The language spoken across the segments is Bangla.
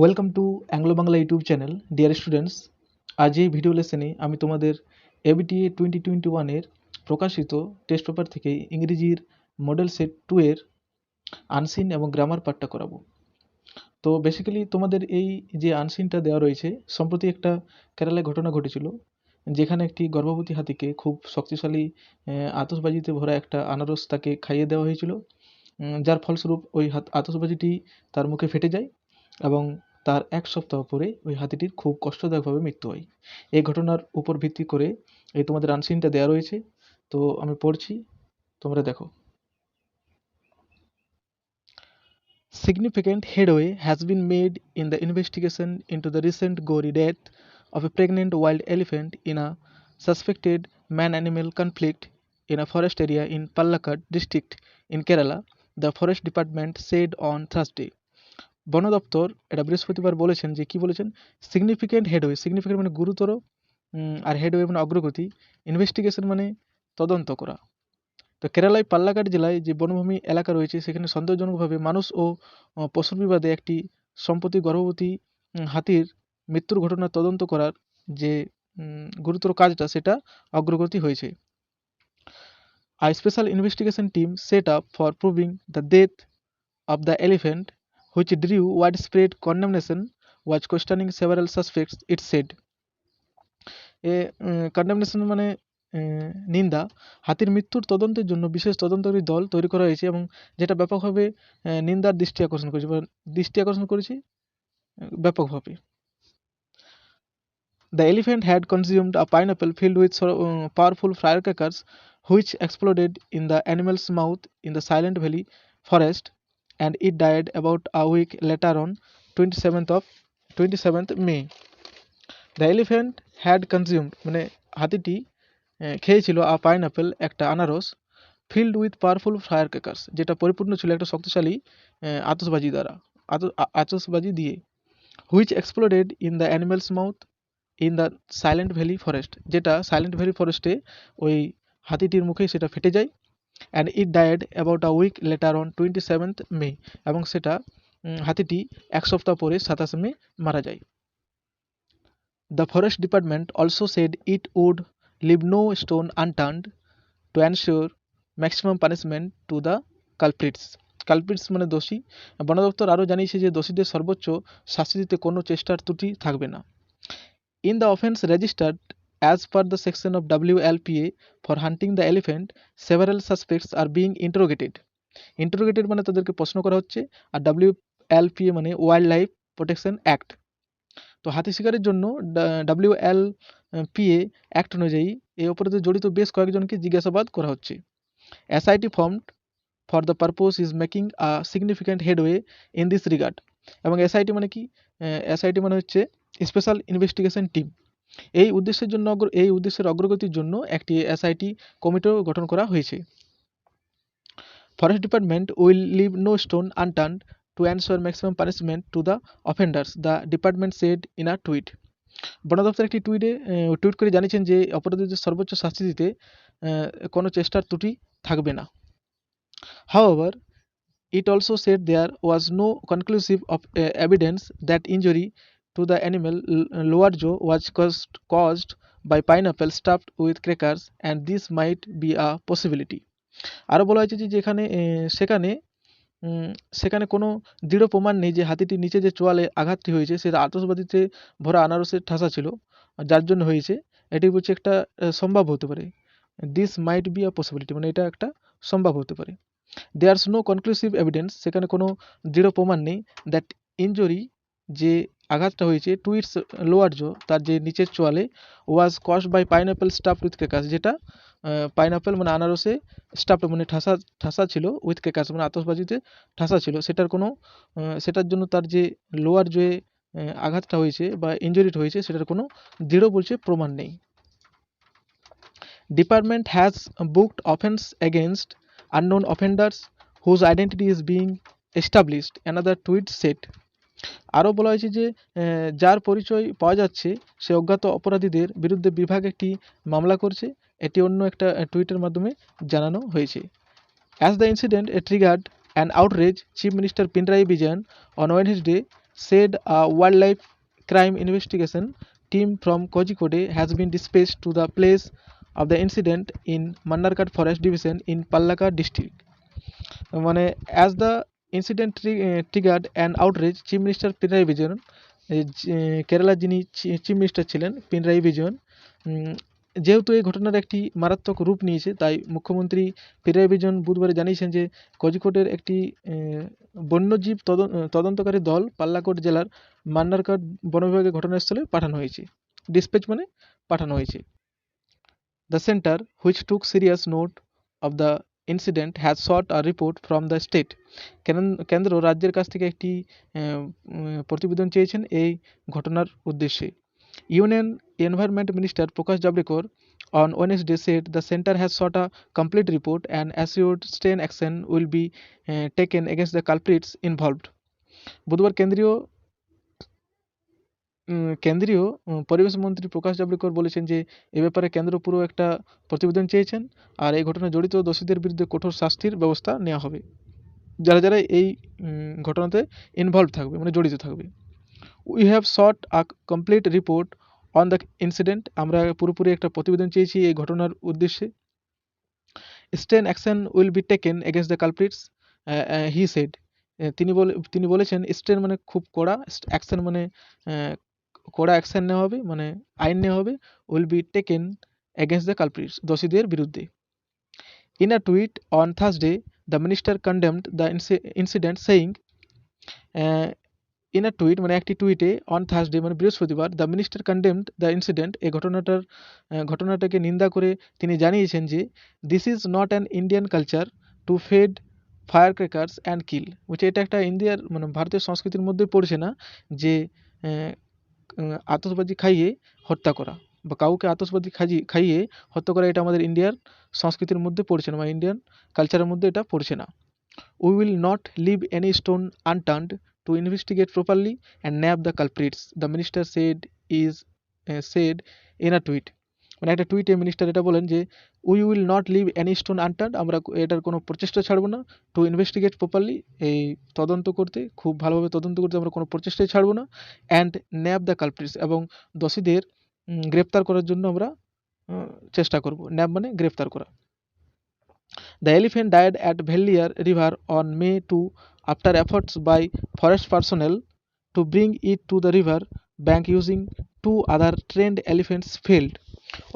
Welcome to Anglo Bangla YouTube channel. Dear students, আজ এই ভিডিও লেসনে আমি তোমাদের এবিটিএ 2021-এর প্রকাশিত টেস্ট পেপার থেকে ইংরেজির মডেল সেট 2 এর আনসিন এবং গ্রামার পার্টটা করাবো। তো বেসিক্যালি তোমাদের এই যে আনসিনটা দেওয়া রয়েছে, সম্প্রতি একটা কেরালায় ঘটনা ঘটেছিল, যেখানে একটি গর্ভবতী হাতিকে খুব শক্তিশালী আতশবাজিতে ভরা একটা আনারস তাকে খাইয়ে দেওয়া হয়েছিল, যার ফলস্বরূপ ওই আতশবাজিটি তার মুখে ফেটে যায় এবং তার এক সপ্তাহ পরে ওই হাতিটির খুব কষ্টদায়কভাবে মৃত্যু হয়। এই ঘটনার উপর ভিত্তি করে এই তোমাদের আনসিনটা দেওয়া রয়েছে। তো আমি পড়ছি, তোমরা দেখো। Significant headway has been made in the investigation into the recent gory death of a pregnant wild elephant in a suspected man-animal conflict in a forest area in Palakkad district in Kerala, the Forest Department said on Thursday. বন দপ্তর এটা বৃহস্পতিবার বলেছেন যে কি বলেছেন, সিগনিফিক্যান্ট হেডওয়ে, সিগনিফিক্যান্ট মানে গুরুতর, আর হেডওয়ে মানে অগ্রগতি, ইনভেস্টিগেশন মানে তদন্ত করা। তো কেরালায় পাল্লাকাট জেলায় যে বনভূমি এলাকা রয়েছে সেখানে সন্দেহজনকভাবে মানুষ ও পশুর বিবাদে একটি সম্প্রতি গর্ভবতী হাতির মৃত্যুর ঘটনা তদন্ত করার যে গুরুতর কাজটা সেটা অগ্রগতি হয়েছে। A special investigation team set up for proving the death of the elephant, which drew widespread condemnation, was questioning several suspects, it said. Condemnation মানে নিন্দা। হাতির মৃত্যুর তদন্তের জন্য বিশেষ তদন্তকারী দল তৈরি করা হয়েছে এবং যেটা ব্যাপকভাবে নিন্দার দৃষ্টি আকর্ষণ করেছে ব্যাপকভাবে। The elephant had consumed a pineapple filled with powerful firecrackers, which exploded in the animal's mouth in the Silent Valley forest, and it died about a week later on 27th May. The elephant had consumed মানে হাতিটি খেয়েছিল আ পাইনঅ্যাপেল একটা আনারস, filled with powerful fire crackers যেটা পরিপূর্ণ ছিল একটা শক্তিশালী আতশবাজি দিয়ে, which exploded in the animal's mouth in the silent valley forest, যেটা সাইলেন্ট ভ্যালি ফরেস্টে ওই হাতিটির মুখে সেটা ফেটে যায়। And it died about a week later on 27th May, এবং সেটা হাতিটি এক সপ্তাহ পরে 27 মে মারা যায়। The Forest Department also said it would leave no stone unturned to ensure maximum punishment to the culprits. Culprits মানে দোষী। বন দপ্তর আরও জানিয়েছে যে দোষীদের সর্বোচ্চ শাস্তি দিতে কোনো চেষ্টার ত্রুটি থাকবে না। In the offence registered as per the section of WLPA for hunting the elephant, several suspects are being interrogated. Interrogated মানে তাদেরকে প্রশ্ন করা হচ্ছে, আর WLPA মানে ওয়াইল্ড লাইফ প্রোটেকশন অ্যাক্ট। তো হাতি শিকারের জন্য WLPA অ্যাক্ট অনুযায়ী এই অপরাধে জড়িত বেশ কয়েকজনকে জিজ্ঞাসাবাদ করা হচ্ছে। SIT formed for the purpose is making a significant Headway in this regard. এবং এসআইটি মানে কি? এসআইটি মানে হচ্ছে স্পেশাল ইনভেস্টিগেশন টিম। এই উদ্দেশ্যের অগ্রগতির জন্য একটি এসআইটি কমিটিও গঠন করা হয়েছে। Forest department will leave no stone unturned to ensure maximum punishment to the offenders, the department said in a tweet. বন দপ্তর একটি টুইট করে জানিয়েছেন যে অপরাধীদের সর্বোচ্চ শাস্তি দিতে কোনো চেষ্টার ত্রুটি থাকবে না। However, it also said there was no conclusive evidence that injury to the animal lower jaw was caused by pineapple stuffed with crackers, and this might be a possibility. আরও বলা হয়েছে যে সেখানে কোনো দৃঢ় প্রমাণ নেই যে হাতিটির নিচে যে চোয়ালে আঘাতটি হয়েছে সেটা আতশবাজিতে ভরা আনারসের ঠাসা ছিল, যার জন্য হয়েছে। এটি বলছে একটা সম্ভব হতে পারে। This might be a possibility মানে এটা একটা সম্ভব হতে পারে। দেয়ার্স নো কনক্লুসিভ এভিডেন্স, সেখানে কোনো দৃঢ় প্রমাণ নেই, দ্যাট ইনজুরি যে আঘাতটা হয়েছে টু ইটস লোয়ার জো তার যে নিচের চোয়ালে, was caused by pineapple stuffed with crackers, যেটা পাইনঅ্যাপেল মানে আনারসে স্টাফড মানে ঠাসা ছিল, উইথ ক্র্যাকার্স মানে আতশবাজিতে ঠাসা ছিল, সেটার জন্য তার যে লোয়ার জোয়ে আঘাতটা হয়েছে বা ইনজুরিটা হয়েছে সেটার কোনো দৃঢ় বলছে প্রমাণ নেই। Department has booked offence against unknown offenders whose identity is being established, another tweet said. আরও বলা হয়েছে যে যার পরিচয় পাওয়া যাচ্ছে সে অজ্ঞাত অপরাধীদের বিরুদ্ধে বিভাগ একটি মামলা করছে, এটি অন্য একটা টুইটের মাধ্যমে জানানো হয়েছে। As the incident triggered an outrage, Chief Minister Pinarayi Vijayan on Wednesday said a wildlife crime investigation team from Kozhikode has been dispatched to the place of the incident in Mandarkat Forest Division in Palakkad district. মানে as the incident triggered an outrage, chief minister Pinarayi Vijayan, কেরালার যিনি চিফ মিনিস্টার ছিলেন পিনারাই বিজয়ন, যেহেতু এই ঘটনার একটি মারাত্মক রূপ নিয়েছে, তাই মুখ্যমন্ত্রী পিনারাই বিজয়ন বুধবার জানিয়েছেন যে কোঝিকোডের একটি বন্যজীব তদন্তকারী দল পাল্লাকোট জেলার মান্নারকাট বন বিভাগের ঘটনাস্থলে পাঠানো হয়েছে। ডিসপ্যাচ মানে পাঠানো হয়েছে। The center, which took serious note of the incident, has sought a report from the state. কেন্দ্র রাজ্যের কাছ থেকে একটি প্রতিবেদন চেয়েছেন এই ঘটনার উদ্দেশ্যে। Union environment minister Prakash Javadekar on Wednesday said the center has sought a complete report and assured stern action will be taken against the culprits involved. বুধবার কেন্দ্রীয় পরিবেশ মন্ত্রী প্রকাশ জাভড়েকর বলেছেন যে এ ব্যাপারে কেন্দ্র পুরো একটা প্রতিবেদন চেয়েছেন, আর এই ঘটনায় জড়িত দোষীদের বিরুদ্ধে কঠোর শাস্তির ব্যবস্থা নেওয়া হবে, যারা যারা এই ঘটনাতে ইনভলভ থাকবে, মানে জড়িত থাকবে। We have sought a complete report on the incident, আমরা পুরোপুরি একটা প্রতিবেদন চেয়েছি এই ঘটনার উদ্দেশ্যে। Stern action will be taken against the culprits, he said, তিনি বলেছেন স্টেন মানে খুব কড়া, অ্যাকশন মানে কড়া অ্যাকশন নেওয়া হবে, মানে আইন নেওয়া হবে, will be taken against the culprits, দোষীদের বিরুদ্ধে। In a tweet on Thursday the minister condemned the incident saying, in a tweet মানে একটি টুইটে, অন থার্সডে মানে বৃহস্পতিবার, the minister condemned the incident, এই ঘটনাটাকে নিন্দা করে তিনি জানিয়েছেন যে this is not an Indian culture to feed fire crackers and kill, বলছে এটা একটা ইন্ডিয়ার মানে ভারতীয় সংস্কৃতির মধ্যে পড়ছে না যে আতশবাজি খাইয়ে হত্যা করা বা কাউকে আতশবাজি খাইয়ে হত্যা করা, এটা আমাদের ইন্ডিয়ার সংস্কৃতির মধ্যে পড়ছে না বা ইন্ডিয়ান কালচারের মধ্যে এটা পড়ছে না। We will not leave any stone unturned to investigate properly and nab the culprits, the minister said in a tweet. মানে একটা টুইটে মিনিস্টার এটা বলেন যে we will not leave any stone unturned, আমরা এটার কোনো প্রচেষ্টা ছাড়বো না, টু ইনভেস্টিগেট প্রপারলি, এই তদন্ত করতে, খুব ভালোভাবে তদন্ত করতে আমরা কোনো প্রচেষ্টাই ছাড়বো না, অ্যান্ড ন্যাব দ্য কালপ্রিটস, এবং দোষীদের গ্রেপ্তার করার জন্য আমরা চেষ্টা করব। ন্যাব মানে গ্রেপ্তার করা। The elephant died at Velliar River on May 2 after efforts by forest personnel to bring it to the river bank using two other trained elephants failed.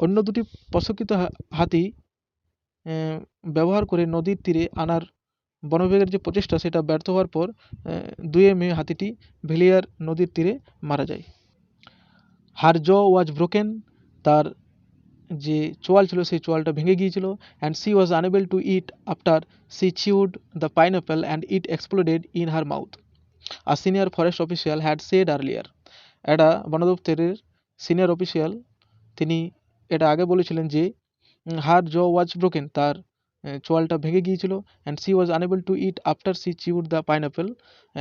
অন্য দুটি প্রশিক্ষিত হাতি ব্যবহার করে নদীর তীরে আনার বন বিভাগের যে প্রচেষ্টা সেটা ব্যর্থ হওয়ার পর 2 মে হাতিটি ভেলিয়ার নদীর তীরে মারা যায়। হার জ ওয়াজ ব্রোকেন, তার যে চোয়াল ছিল সেই চোয়ালটা ভেঙে গিয়েছিল, and she was unable to eat after she chewed the pineapple and it exploded in her mouth, a senior forest official had said earlier. এটা বন দপ্তরের সিনিয়র অফিসিয়াল তিনি এটা আগে বলেছিলেন যে হার জ ওয়াজ ব্রোকেন, তার চোয়ালটা ভেঙে গিয়েছিল, and she was unable to eat after she chewed the pineapple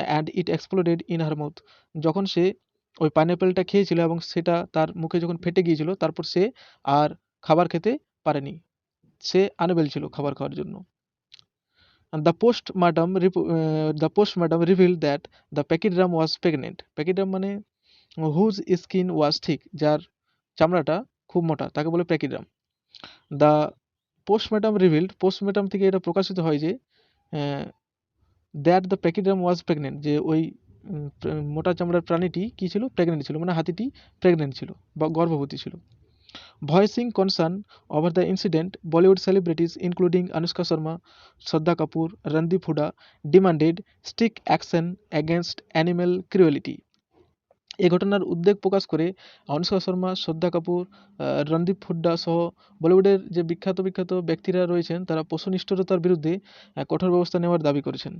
and it exploded in her mouth, যখন সে ওই পাইনঅ্যাপেলটা খেয়েছিল এবং সেটা তার মুখে যখন ফেটে গিয়েছিল, তারপর সে আর খাবার খেতে পারেনি, সে আনএবল ছিল খাবার খাওয়ার জন্য। The postmortem revealed that the pachyderm was pregnant. Pachyderm মানে whose skin was thick, যার চামড়াটা খুব মোটা, তাকে বলে প্যাকিড্রাম। দ্য পোস্টমর্টম রিভিল্ড, পোস্টমর্টম থেকে এটা প্রকাশিত হয় যে দ্যাট দ্য প্যাকিড্রাম ওয়াজ প্রেগনেন্ট, যে ওই মোটা চামড়ার প্রাণীটি কী ছিল, প্রেগনেন্ট ছিল, মানে হাতিটি প্রেগনেন্ট ছিল বা গর্ভবতী ছিল। Voicing concern over the incident, Bollywood celebrities including Anushka Sharma, Shraddha Kapoor, Randeep Hooda demanded strict action against animal cruelty. এই ঘটনার উদ্বেগ প্রকাশ করে অনুষ্কা শর্মা, শ্রদ্ধা কাপুর, রণদীপ হুড্ডা সহ বলিউডের যে বিখ্যাত ব্যক্তিরা রয়েছেন তারা পশু নিষ্ঠুরতার বিরুদ্ধে কঠোর ব্যবস্থা নেওয়ার দাবি করেছেন।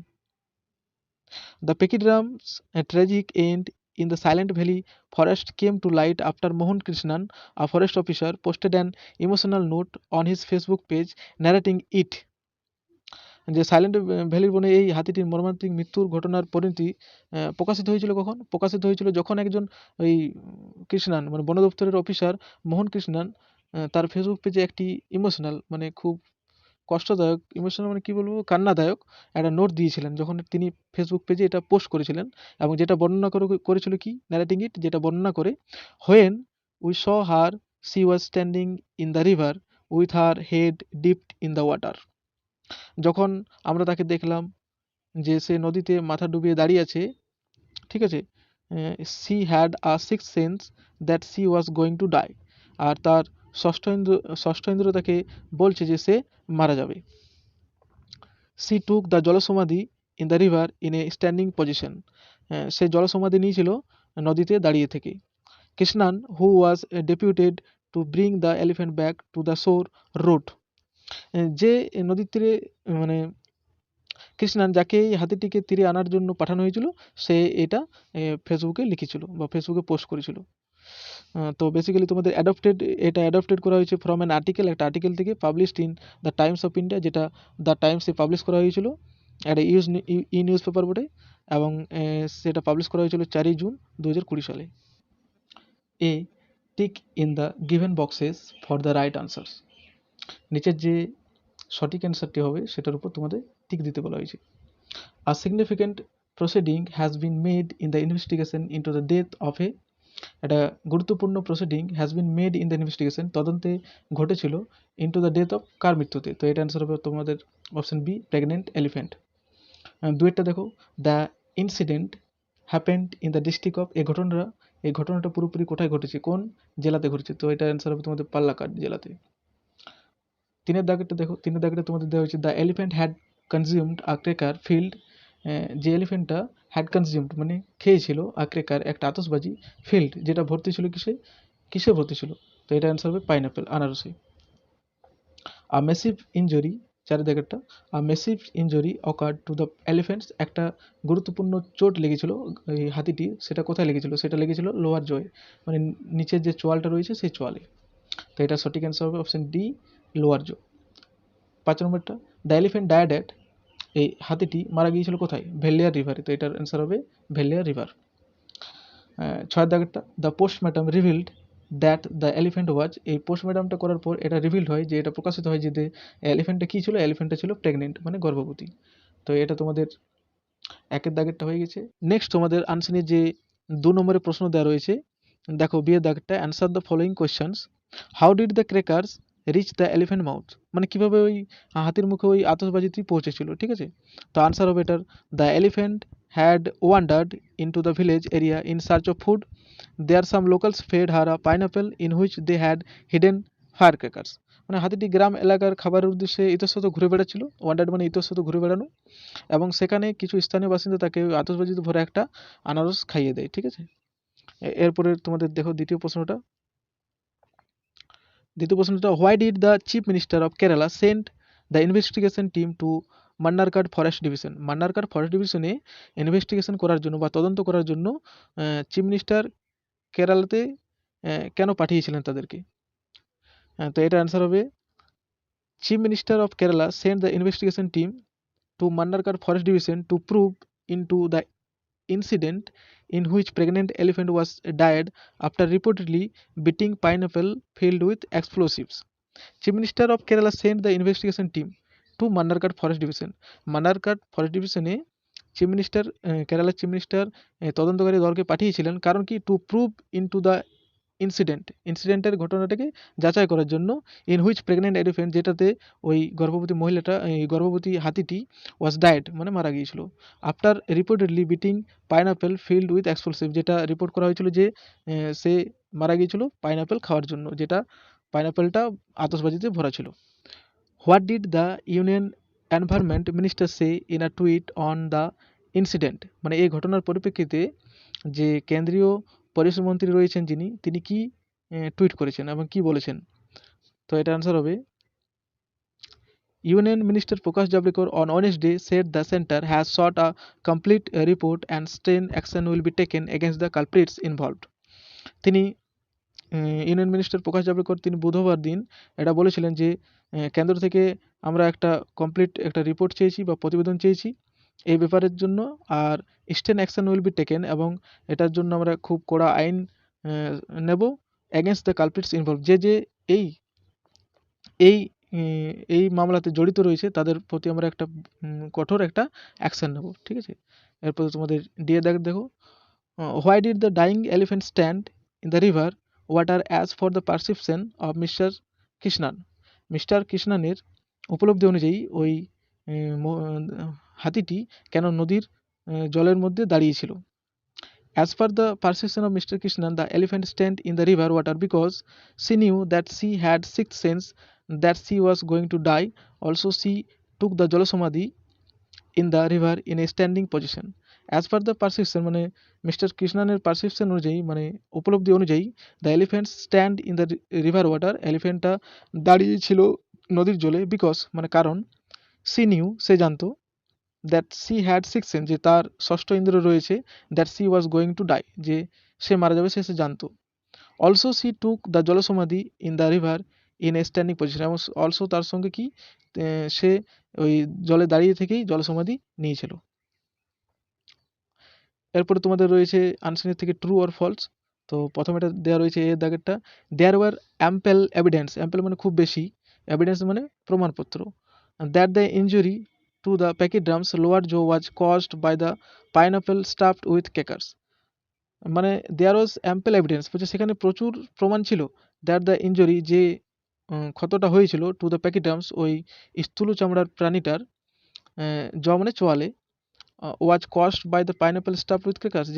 The pachyderm's tragic end in the Silent Valley forest came to light after Mohan Krishnan, a forest officer, posted an emotional note on his Facebook page narrating it. যে সাইলেন্ট ভ্যালির বনে এই হাতিটির মর্মান্তিক মৃত্যুর ঘটনার পরিণতি প্রকাশিত হয়েছিল কখন? প্রকাশিত হয়েছিল যখন একজন ওই কৃষ্ণান মানে বন দপ্তরের অফিসার মোহন কৃষ্ণান তার ফেসবুক পেজে একটি ইমোশনাল মানে খুব কষ্টদায়ক, ইমোশনাল মানে কি বলবো, কান্নাদায়ক একটা নোট দিয়েছিলেন যখন তিনি ফেসবুক পেজে এটা পোস্ট করেছিলেন, এবং যেটা বর্ণনা করেছিল কি, ন্যারেটিং ইট, যেটা বর্ণনা করে, when we saw her C was standing in the river with her head dipped in the water. যখন আমরা তাকে দেখলাম যে সে নদীতে মাথা ডুবিয়ে দাঁড়িয়ে আছে, ঠিক আছে, she had a six sense that she was going to die, আর তার ষষ্ঠ ইন্দ্র তাকে বলছে যে সে মারা যাবে। সি টুক দ্য জলসমাধি in the river in a standing position, সে জলসমাধি নিয়েছিল নদীতে দাঁড়িয়ে থেকে। Krishnan who was deputed to bring the elephant back to the shore road, যে নদীর তীরে মানে কৃষ্ণান, যাকে এই হাতিটিকে তীরে আনার জন্য পাঠানো হয়েছিল, সে এটা ফেসবুকে লিখেছিল বা ফেসবুকে পোস্ট করেছিল। তো বেসিক্যালি তোমাদের এটা অ্যাডপ্টেড করা হয়েছে ফ্রম অ্যান আর্টিকেল, একটা আর্টিকেল থেকে, published in the Times of India, যেটা দ্য টাইমসে পাবলিশ করা হয়েছিল, একটা নিউজ পেপার বটে, এবং সেটা পাবলিশ করা হয়েছিল 4ই জুন 2020 সালে। A tick in the given boxes for the right answers, নিচের যে সঠিক অ্যান্সারটি হবে সেটার উপর তোমাদের টিক দিতে বলা হয়েছে। A significant proceeding has been made in the investigation into the death of a, একটা গুরুত্বপূর্ণ proceeding has been made in the investigation, তদন্তে ঘটেছিল, ইন্টু দ্য ডেথ অফ, কার মৃত্যুতে, তো এটা অ্যান্সার হবে তোমাদের অপশন বি, প্রেগনেন্ট এলিফ্যান্ট। দুয়েরটা দেখো, the incident happened in the district of, এই ঘটনাটা পুরোপুরি কোথায় ঘটেছে, কোন জেলাতে ঘটেছে, তো এটা অ্যান্সার হবে তোমাদের পাল্লাকাট জেলাতে। তিনের দাগেরটা দেখো, তিনের দাগেরটা তোমাদের দেওয়া হয়েছে, the elephant had consumed a cracker field, যে এলিফ্যান্টটা হ্যাড কনজিউমড মানে খেয়েছিল, আ ক্রেকার একটা আতশবাজি, ফিল্ড যেটা ভর্তি ছিল কিসে ভর্তি ছিল, তো এটা অ্যান্সার হবে পাইনাপেল, আনারসে। আ মেসিভ ইনজুরি, চারের দাগেরটা, a massive injury occurred to the elephants, একটা গুরুত্বপূর্ণ চোট লেগেছিল এই হাতিটি, সেটা কোথায় লেগেছিল, সেটা লেগেছিল লোয়ার জয়ে, মানে নিচের যে চোয়ালটা রয়েছে সেই চোয়ালে, তো এটা সঠিক অ্যান্সার হবে অপশন ডি, লোয়ার জো। 5 নম্বরটা, দ্য এলিফ্যান্ট ডায়েড অ্যাট, এই হাতিটি মারা গিয়েছিল কোথায়, ভেল্লিয়ার রিভারে, তো এটার অ্যান্সার হবে ভেল্লিয়ার রিভার। 6 দাগেরটা, the postmortem revealed that the elephant was, এই পোস্টমর্টমটা করার পর এটা রিভিলড হয়, যে এটা প্রকাশিত হয় যে এলিফ্যান্টটা কী ছিল, এলিফ্যান্টটা ছিল প্রেগনেন্ট মানে গর্ভবতী, তো এটা তোমাদের 1 দাগেরটা হয়ে গেছে। নেক্সট তোমাদের আনসারের যে 2 নম্বরের প্রশ্ন দেওয়া রয়েছে, দেখো বিয়ের দাগটা, answer the following questions, how did the crackers reach the elephant mouth, মানে কীভাবে ওই হাতির মুখে ওই আতশবাজিটি পৌঁছেছিল, ঠিক আছে, তো আনসার হবে এটার, the elephant had wandered into the village area in search of food, there some locals fed her a pineapple in which they had hidden fire crackers, মানে হাতিটি গ্রাম এলাকার খাবারের উদ্দেশ্যে ইতস্তত ঘুরে বেড়াচ্ছিল, ওয়ান্ডার্ড মানে ইতস্তত ঘুরে বেড়ানো, এবং সেখানে কিছু স্থানীয় বাসিন্দা তাকে ওই আতশবাজিতে ভরে একটা আনারস খাইয়ে দেয়, ঠিক আছে। এরপরে তোমাদের দেখো দ্বিতীয় প্রশ্নটা, why did the chief minister of Kerala send the investigation team to Mannarkkad forest division, Mannarkkad forest ডিভিশনে ইনভেস্টিগেশন করার জন্য বা তদন্ত করার জন্য চিফ মিনিস্টার কেরালাতে কেন পাঠিয়েছিলেন তাদেরকে, তো এটা অ্যান্সার হবে, chief minister of Kerala send the investigation team to Mannarkar Forest Division to probe into the incident in which pregnant elephant was died after reportedly beating pineapple filled with explosives. Chief Minister of Kerala sent the investigation team to Mannarkar Forest Division. Mannarkar Forest Division A chief minister, কেরালার চিফ মিনিস্টার তদন্তকারী দলকে পাঠিয়েছিলেন, কারণ কি, টু প্রুভ ইনটু দ্য ইনসিডেন্টের ঘটনাটাকে যাচাই করার জন্য, ইন হুইচ প্রেগনেন্ট এলিফ্যান্ট, যেটাতে ওই গর্ভবতী হাতিটি ওয়াজ ডায়েড মানে মারা গিয়েছিল, after reportedly beating pineapple filled with explosive, যেটা রিপোর্ট করা হয়েছিল যে সে মারা গিয়েছিল পাইনাপেল খাওয়ার জন্য, যেটা পাইনাপেলটা আতশবাজিতে ভরা ছিল। What did the union environment minister say in a tweet on the incident, মানে এই ঘটনার পরিপ্রেক্ষিতে যে কেন্দ্রীয় পরিবেশ মন্ত্রী রয়েছেন তিনি কি টুইট করেছেন এবং কি বলেছেন, তো এটা আনসার হবে, union minister Prakash Javadekar on Wednesday said the centre has sought a complete report and stern action will be taken against the culprits involved, তিনি ইউনিয়ন মিনিস্টার প্রকাশ জাভড়েকর তিনি বুধবার দিন এটা বলেছিলেন যে কেন্দ্র থেকে আমরা একটা কমপ্লিট একটা রিপোর্ট চেয়েছি বা প্রতিবেদন চেয়েছি এই ব্যাপারের জন্য, আর স্টেন অ্যাকশন উইল বি টেকেন, এবং এটার জন্য আমরা খুব কড়া আইন নেব এগেনস্ট দ্য কালপ্রিটস ইনভলভ, যে এই এই এই মামলাতে জড়িত রয়েছে তাদের প্রতি আমরা একটা কঠোর একটা অ্যাকশন নেব, ঠিক আছে। এরপরে তোমাদের দিয়ে দেখো, why did the dying elephant stand in the river water as per the perception of mister কৃষ্ণানের উপলব্ধি অনুযায়ী ওই হাতিটি কেন নদীর জলের মধ্যে দাঁড়িয়েছিল। As per the perception of Mr. Krishnan, the elephant stand in the river water because she knew that she had sixth sense that she was going to die. Also, she took the Jalasamadhi in the river in a standing position. As per the perception মানে মিস্টার কৃষ্ণানের পারসেপশন অনুযায়ী মানে উপলব্ধি অনুযায়ী the elephant stand in the river water, এলিফ্যান্টটা দাঁড়িয়ে ছিল নদীর জলে, বিকজ মানে কারণ সি নিউ সে জানতো, that she had six sense যে তার ষষ্ঠ ইন্দ্র রয়েছে, that she was going to die যে সে মারা যাবে সে জানতো। অলসো সি টুক দ্য জলসমাধি in the river in a standing position, এবং অলসো তার সঙ্গে কি সে ওই জলে দাঁড়িয়ে থেকেই জলসমাধি নিয়েছিল। এরপরে তোমাদের রয়েছে আনসারের থেকে ট্রু অর ফলস। তো প্রথমে এটা দেওয়া রয়েছে এর দাগেরটা, দেয়ার ওয়ার অ্যাম্পেল এভিডেন্স, অ্যাম্পেল মানে খুব বেশি, এভিডেন্স মানে প্রমাণপত্র, that the injury to the pachyderm's lower jaw was caused by the pineapple stuffed with crackers. মানে দেয়ার ওয়াজ অ্যাম্পেল এভিডেন্স বলছে সেখানে প্রচুর প্রমাণ ছিল, দ্যাট দ্য ইনজুরি যে ক্ষতটা হয়েছিল, টু দ্য প্যাকিড্রামস ওই স্থূল চামড়ার প্রাণীটার, জ মানে চোয়ালে, was caused by the pineapple stuff with crackers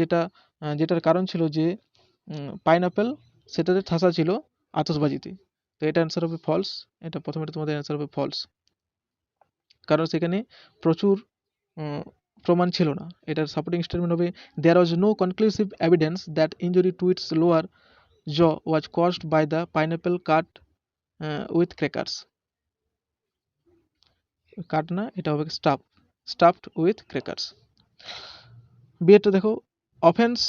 যেটার কারণ ছিল যে পাইনঅ্যাপেল সেটাতে ঠাসা ছিল আতশবাজিতে। তো এটা অ্যান্সার হবে ফলস, এটা প্রথমে তোমাদের অ্যান্সার হবে ফলস, কারণ সেখানে প্রচুর প্রমাণ ছিল না। এটার সাপোর্টিং স্টেটমেন্ট হবে there was no conclusive evidence that injury to its lower jaw was caused by the pineapple cut with crackers. Cut না, এটা হবে স্টাফড উইথ ক্র্যাকার্স। বিয়েটা দেখো, offence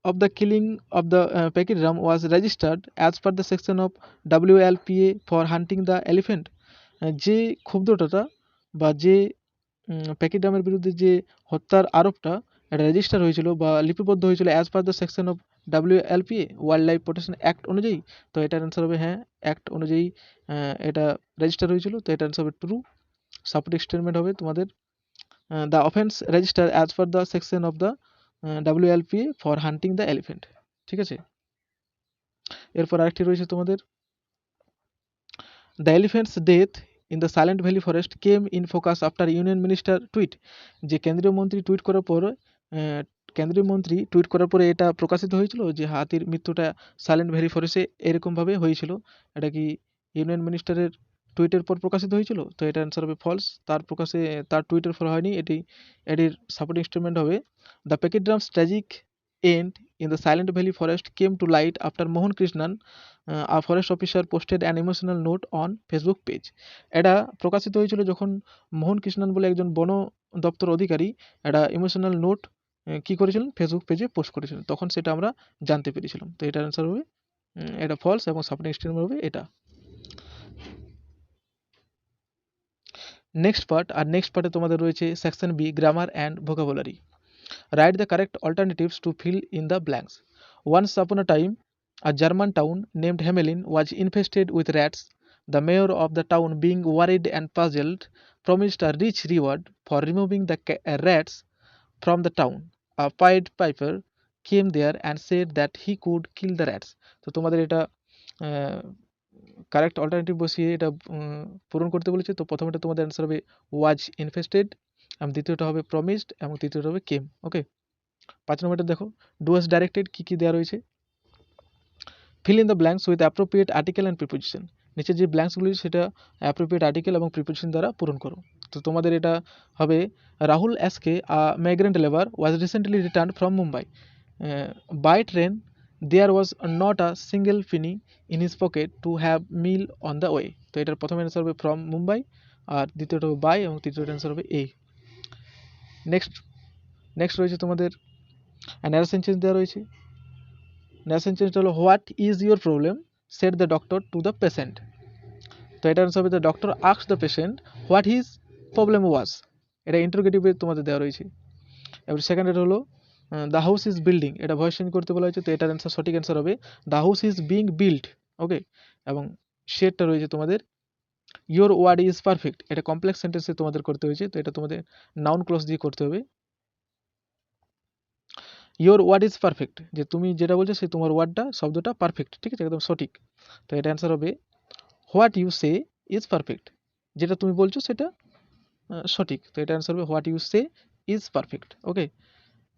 of the killing of the pachyderm was registered as per the section of WLPA for hunting the elephant. যে ক্ষুব্ধটা বা যে প্যাকিড্রামের বিরুদ্ধে যে হত্যার আরোপটা এটা রেজিস্টার হয়েছিল বা লিপিবদ্ধ হয়েছিল as per the section of WLPA wild life protection act অনুযায়ী। তো এটার অ্যান্সার হবে হ্যাঁ, অ্যাক্ট অনুযায়ী এটা রেজিস্টার হয়েছিল। তো এটার অ্যান্সার হবে ট্রু। সাপোর্টিং স্টেটমেন্ট হবে তোমাদের the offence register as per the section of the WLPA for hunting the elephant, ঠিক আছে। এরপর আরেকটি রয়েছে তোমাদের, the elephants death in the silent valley forest came in focus after union minister tweet. যে কেন্দ্রীয় মন্ত্রী টুইট করার পরে এটা প্রকাশিত হয়েছিল যে হাতির মৃত্যুটা সাইলেন্ট ভ্যালি ফরেস্টে এরকমভাবে হয়েছিল। এটা কি ইউনিয়ন মিনিস্টারের টুইটের পর প্রকাশিত হয়েছিল? তো এটা অ্যান্সার হবে ফলস, তার টুইটের পর হয়নি। এটির সাপোর্টিং স্টেটমেন্ট হবে the pachyderm's tragic end in the silent valley forest came to light after Mohan Krishnan a forest officer posted an emotional note on Facebook page. এটা প্রকাশিত হয়েছিল যখন মোহন কৃষ্ণন বলে একজন বন দপ্তর অধিকারী একটা ইমোশনাল নোট কী করেছিলেন, ফেসবুক পেজে পোস্ট করেছিলেন, তখন সেটা আমরা জানতে পেরেছিলাম। তো এটার অ্যান্সার হবে এটা ফলস, এবং সাপোর্টিং স্টেটমেন্ট হবে এটা। নেক্সট পার্টে তোমাদের রয়েছে section B, grammar and vocabulary. Write the correct alternatives to fill in the blanks. Once upon a time a German town named Hamelin was infested with rats. The mayor of the town, being worried and puzzled, promised a rich reward for removing the rats from the town. A Pied Piper came there and said that he could kill the rats. তো তোমাদের এটা কারেক্ট অল্টারনেটিভ বসিয়ে এটা পূরণ করতে বলেছে। তো প্রথমটা তোমাদের অ্যান্সার হবে ওয়াজ ইনফেস্টেড, এবং দ্বিতীয়টা হবে প্রমিসড, এবং তৃতীয়টা হবে কেম। ওকে, 5 নম্বরটা দেখো, ডু অ্যাজ ডাইরেক্টেড কী কী দেওয়া রয়েছে। Feel in the blanks with appropriate article and preposition. নিচে যে ব্ল্যাঙ্কসগুলি সেটা অ্যাপ্রোপ্রিয়েট আর্টিকেল এবং প্রিপোজিশন দ্বারা পূরণ করো। তো তোমাদের এটা হবে Rahul SK a migrant labour was recently return from Mumbai. By train there was not a single penny in his pocket to have meal on the way. তো এটার প্রথম অ্যান্সার হবে ফ্রম মুম্বাই, আর দ্বিতীয়টা হবে বাই, এবং তৃতীয়টা অ্যান্সার হবে এ। নেক্সট রয়েছে তোমাদের ন্যারেশন চেঞ্জ দেওয়া রয়েছে। ন্যারেশন চেঞ্জটা হলো what is your problem said the doctor to the patient. তো এটা অ্যান্সার হবে the doctor asked the patient what his problem was. এটা ইন্টারোগেটিভে তোমাদের দেওয়া রয়েছে। এবার সেকেন্ডের হলো দ্য হাউস ইজ বিল্ডিং, এটা ভয়েস চেঞ্জ করতে বলা হয়েছে। তো এটার অ্যান্সার সঠিক অ্যান্সার হবে the house is being build. Okay, এবং শেডটা রয়েছে তোমাদের ইয়োর ওয়ার্ড ইজ পারফেক্ট, এটা কমপ্লেক্স সেন্টেন্সে তোমাদের করতে হয়েছে, তো এটা তোমাদের নাউন ক্লজ দিয়ে করতে হবে। ইয়োর ওয়ার্ড ইজ পারফেক্ট, যে তুমি যেটা বলছো সে তোমার ওয়ার্ডটা শব্দটা পারফেক্ট, ঠিক আছে, একদম সঠিক। তো এটা অ্যান্সার হবে what you say is perfect, যেটা তুমি বলছো সেটা সঠিক। তো এটা অ্যান্সার হবে what you say is perfect. Okay,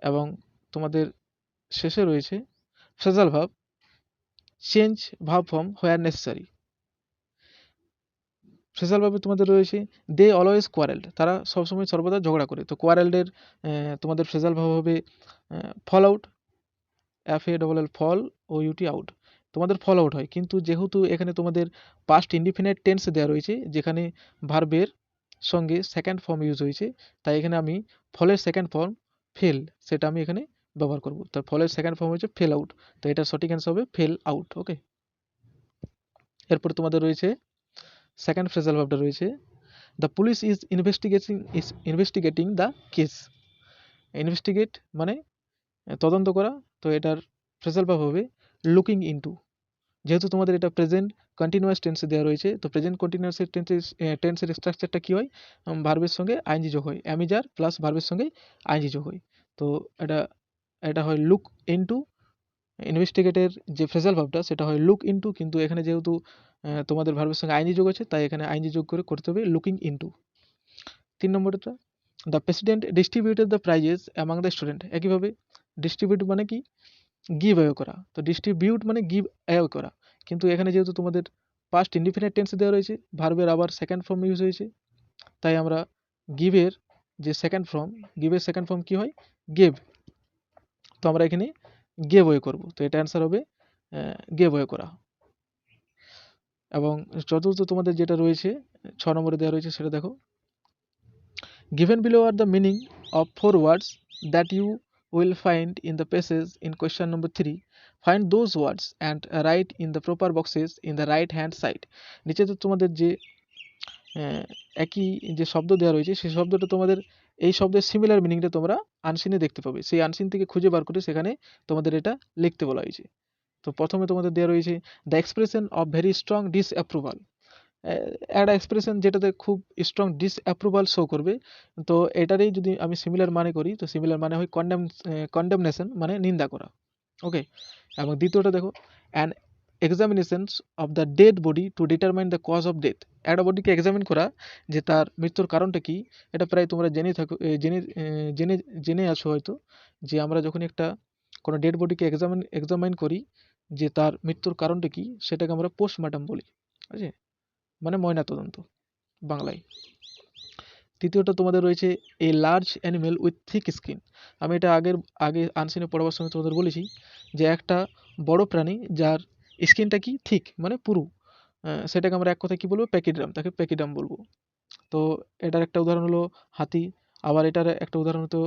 এবং তোমাদের শেষে রয়েছে phrasal verb, change verb form where necessary. Phrasal ভার্বে তোমাদের রয়েছে দে অলওয়েজ কোয়ারেল্ড, তারা সবসময় সর্বদা ঝগড়া করে। তো কোয়ারেল্ডের তোমাদের ফ্রেজাল ভার্ব হবে ফল আউট, FALL ফল ও ইউটি আউট, তোমাদের ফল আউট হয়। কিন্তু যেহেতু এখানে তোমাদের পাস্ট ইনডিফিনিট টেন্স দেওয়া রয়েছে যেখানে ভার্বের সঙ্গে সেকেন্ড ফর্ম ইউজ হয়েছে, তাই এখানে আমি ফলের সেকেন্ড ফর্ম ফেল, সেটা আমি এখানে ব্যবহার করব। তার ফলের সেকেন্ড ফর্ম হচ্ছে ফেল আউট, তো এটা সঠিক অ্যান্সার হবে ফেল আউট। ওকে, এরপর তোমাদের রয়েছে সেকেন্ড ফ্রেজাল ভার্বটা রয়েছে the police is investigating the case. Investigate মানে তদন্ত করা, তো এটার ফ্রেজাল ভার্ব হবে লুকিং ইনটু। যেহেতু তোমাদের এটা প্রেজেন্ট কন্টিনিউয়াস টেন্সে দেওয়া রয়েছে, তো প্রেজেন্ট কন্টিনিউয়াস টেন্সের স্ট্রাকচারটা কী হয়, ভার্বের সঙ্গে আইএনজি যোগ হয়, অ্যামিজার প্লাস ভার্বের সঙ্গে আইএনজি যোগ হয়। তো এটা এটা হয় লুক ইনটু, ইনভেস্টিগেটের যে ফ্রেজাল ভার্বটা সেটা হয় লুক ইনটু, কিন্তু এখানে যেহেতু তোমাদের ভার্বের সঙ্গে আইএনজি যোগ আছে, তাই এখানে আইএনজি যোগ করে করতে হবে লুকিং ইনটু। 3 নম্বরটা the president distributed the prices among the student. একইভাবে ডিস্ট্রিবিউট মানে কি, গিভ অ্যাওয়ে করা, তো ডিস্ট্রিবিউট মানে গিভ অ্যাওয়ে করা, কিন্তু এখানে যেহেতু তোমাদের পাস্ট ইনডিফিনিট টেন্সে দেওয়া রয়েছে, ভার্বের আবার সেকেন্ড ফর্ম ইউজ হয়েছে, তাই আমরা গিভের যে সেকেন্ড ফর্ম, গিভের সেকেন্ড ফর্ম কি হয়, গেভ, তো আমরা এখানে গেভ ওয়ে করব। তো এটা অ্যান্সার হবে গেভ ওয়ে করা। এবং চতুর্থ তোমাদের যেটা রয়েছে 6 নম্বরে দেওয়া রয়েছে সেটা দেখো, given below are the meaning of 4 words that you will find in the passage in question number 3. Find those words and write in the proper boxes in the right hand side. নিচে তো তোমাদের যে একই যে শব্দ দেওয়া রয়েছে সেই শব্দটা তোমাদের এই শব্দের সিমিলার মিনিংটা তোমরা আনসিনে দেখতে পাবে, সেই আনসিন থেকে খুঁজে বার করে সেখানে তোমাদের এটা লিখতে বলা হয়েছে। তো প্রথমে তোমাদের দেওয়া রয়েছে the expression of very strong disapproval, একটা এক্সপ্রেশন যেটাতে খুব স্ট্রং ডিসঅ্যাপ্রুভাল শো করবে। তো এটারই যদি আমি সিমিলার মানে করি, তো সিমিলার মানে হয় কন্ডেমনেশন মানে নিন্দা করা। ওকে, এবং দ্বিতীয়টা দেখো an examinations of the dead body to determine the cause of death, একটা বডিকে এক্সামিন করা যে তার মৃত্যুর কারণটা কি। এটা প্রায় তোমরা জেনে থাকো, জেনে জেনে আছো হয়তো, যে আমরা যখন একটা কোনো ডেড বডিকে এক্সামাইন করি যে তার মৃত্যুর কারণটা কি, সেটাকে আমরা পোস্টমর্টম বলি, ঠিক আছে, মানে ময়নাতদন্ত বাংলায়। তৃতীয়টা তোমাদের রয়েছে a large animal with thick skin. আমি এটা আগে আনসিনে পড়াবার সময় তোমাদের বলেছি যে একটা বড় প্রাণী যার স্কিনটা কি থিক মানে পুরু, সেটাকে আমরা এক কথায় কী বলবো, প্যাকিড্রাম, তাকে প্যাকিড্রাম বলবো। তো এটার একটা উদাহরণ হলো হাতি, আবার এটার একটা উদাহরণ হতো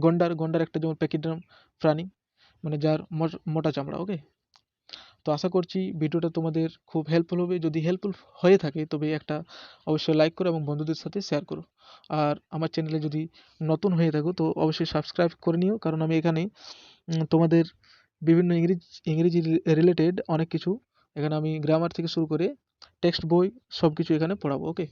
গন্ডার একটা যেমন প্যাকিড্রাম প্রাণী, মানে যার মোটা চামড়া। ওকে, তো আশা করছি ভিডিওটা তোমাদের খুব হেল্পফুল হবে। যদি হেল্পফুল হয়ে থাকে তবে একটা অবশ্যই লাইক করো এবং বন্ধুদের সাথে শেয়ার করো। আর আমার চ্যানেলে যদি নতুন হয়ে থাকো তো অবশ্যই সাবস্ক্রাইব করে নিও, কারণ আমি এখানে তোমাদের বিভিন্ন ইংরেজি রিলেটেড অনেক কিছু, এখানে আমি গ্রামার থেকে শুরু করে টেক্সট বই সব কিছু এখানে পড়াবো। ওকে।